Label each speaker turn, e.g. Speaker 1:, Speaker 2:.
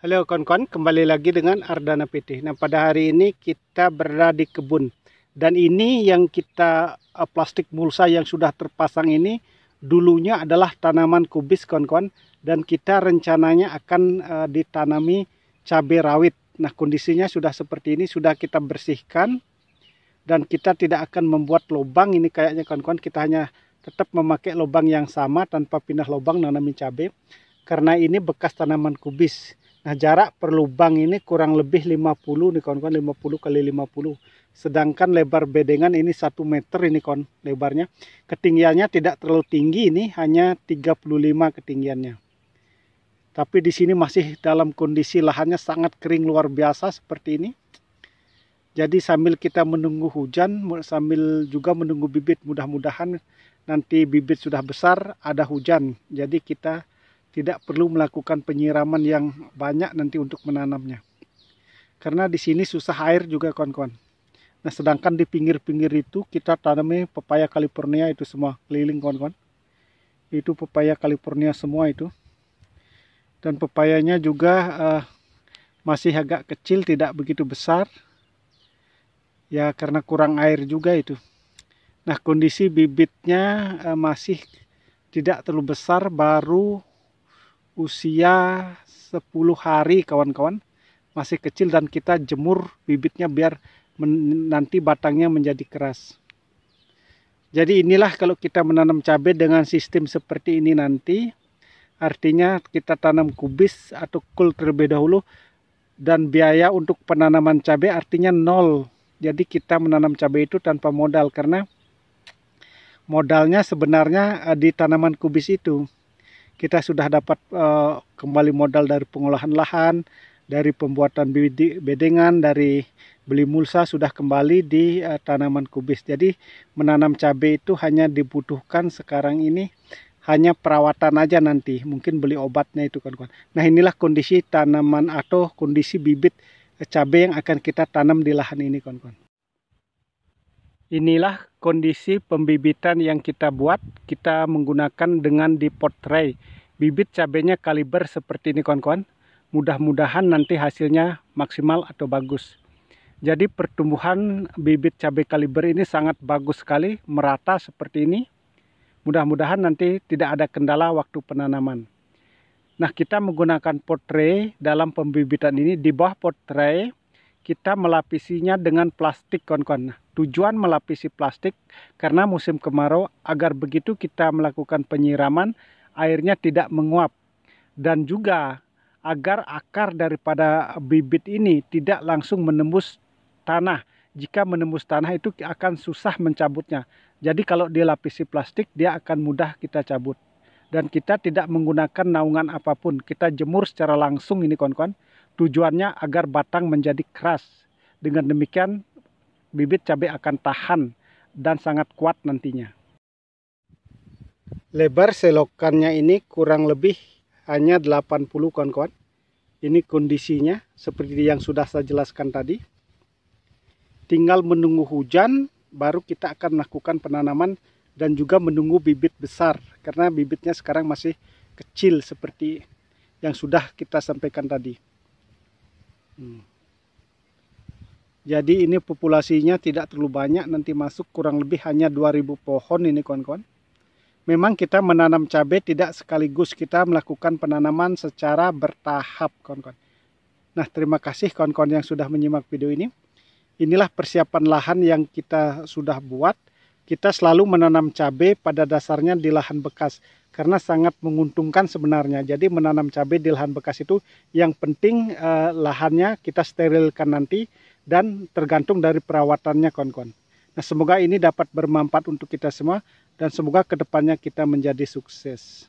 Speaker 1: Halo kawan-kawan, kembali lagi dengan Ardana PT. Nah, pada hari ini kita berada di kebun. Dan ini yang kita plastik mulsa yang sudah terpasang ini dulunya adalah tanaman kubis kawan-kawan, dan kita rencananya akan ditanami cabai rawit. Nah, kondisinya sudah seperti ini, sudah kita bersihkan dan kita tidak akan membuat lubang ini kayaknya kawan-kawan, kita hanya tetap memakai lubang yang sama tanpa pindah lubang nanami cabai karena ini bekas tanaman kubis. Nah, jarak per lubang ini kurang lebih 50 nih kawan-kawan, 50 kali 50. Sedangkan lebar bedengan ini 1 meter ini kawan lebarnya. Ketinggiannya tidak terlalu tinggi, ini hanya 35 ketinggiannya. Tapi di sini masih dalam kondisi lahannya sangat kering luar biasa seperti ini. Jadi sambil kita menunggu hujan, sambil juga menunggu bibit, mudah-mudahan nanti bibit sudah besar, ada hujan. Jadi kita tidak perlu melakukan penyiraman yang banyak nanti untuk menanamnya. Karena di sini susah air juga kawan-kawan. Nah, sedangkan di pinggir-pinggir itu kita tanami pepaya California itu semua keliling kawan-kawan. Itu pepaya California semua itu. Dan pepayanya juga masih agak kecil, tidak begitu besar. Ya karena kurang air juga itu. Nah, kondisi bibitnya masih tidak terlalu besar, baru usia 10 hari kawan-kawan, masih kecil, dan kita jemur bibitnya biar nanti batangnya menjadi keras. Jadi inilah kalau kita menanam cabai dengan sistem seperti ini nanti, artinya kita tanam kubis atau kul terlebih dahulu, dan biaya untuk penanaman cabai artinya nol. Jadi kita menanam cabai itu tanpa modal, karena modalnya sebenarnya di tanaman kubis itu. Kita sudah dapat kembali modal dari pengolahan lahan, dari pembuatan bedengan, dari beli mulsa, sudah kembali di tanaman kubis. Jadi menanam cabai itu hanya dibutuhkan sekarang ini hanya perawatan aja, nanti mungkin beli obatnya itu kawan-kawan. Nah, inilah kondisi tanaman atau kondisi bibit cabai yang akan kita tanam di lahan ini kawan-kawan. Inilah kondisi pembibitan yang kita buat. Kita menggunakan dengan di pot tray. Bibit cabenya kaliber seperti ini kawan-kawan. Mudah-mudahan nanti hasilnya maksimal atau bagus. Jadi pertumbuhan bibit cabai kaliber ini sangat bagus sekali, merata seperti ini. Mudah-mudahan nanti tidak ada kendala waktu penanaman. Nah, kita menggunakan pot tray dalam pembibitan ini. Di bawah pot tray kita melapisinya dengan plastik kawan-kawan. Nah, tujuan melapisi plastik karena musim kemarau, agar begitu kita melakukan penyiraman airnya tidak menguap, dan juga agar akar daripada bibit ini tidak langsung menembus tanah. Jika menembus tanah itu akan susah mencabutnya. Jadi kalau dilapisi plastik dia akan mudah kita cabut. Dan kita tidak menggunakan naungan apapun, kita jemur secara langsung ini kawan-kawan. Tujuannya agar batang menjadi keras. Dengan demikian bibit cabai akan tahan dan sangat kuat nantinya. Lebar selokannya ini kurang lebih hanya 80 kawan-kawan. Ini kondisinya seperti yang sudah saya jelaskan tadi. Tinggal menunggu hujan baru kita akan melakukan penanaman dan juga menunggu bibit besar. Karena bibitnya sekarang masih kecil seperti yang sudah kita sampaikan tadi. Jadi ini populasinya tidak terlalu banyak, nanti masuk kurang lebih hanya 2000 pohon ini kawan-kawan. Memang kita menanam cabai tidak sekaligus, kita melakukan penanaman secara bertahap kawan-kawan. Nah, terima kasih kawan-kawan yang sudah menyimak video ini. Inilah persiapan lahan yang kita sudah buat. Kita selalu menanam cabai pada dasarnya di lahan bekas karena sangat menguntungkan sebenarnya. Jadi menanam cabai di lahan bekas itu yang penting lahannya kita sterilkan nanti dan tergantung dari perawatannya kawan-kawan. Nah, semoga ini dapat bermanfaat untuk kita semua dan semoga kedepannya kita menjadi sukses.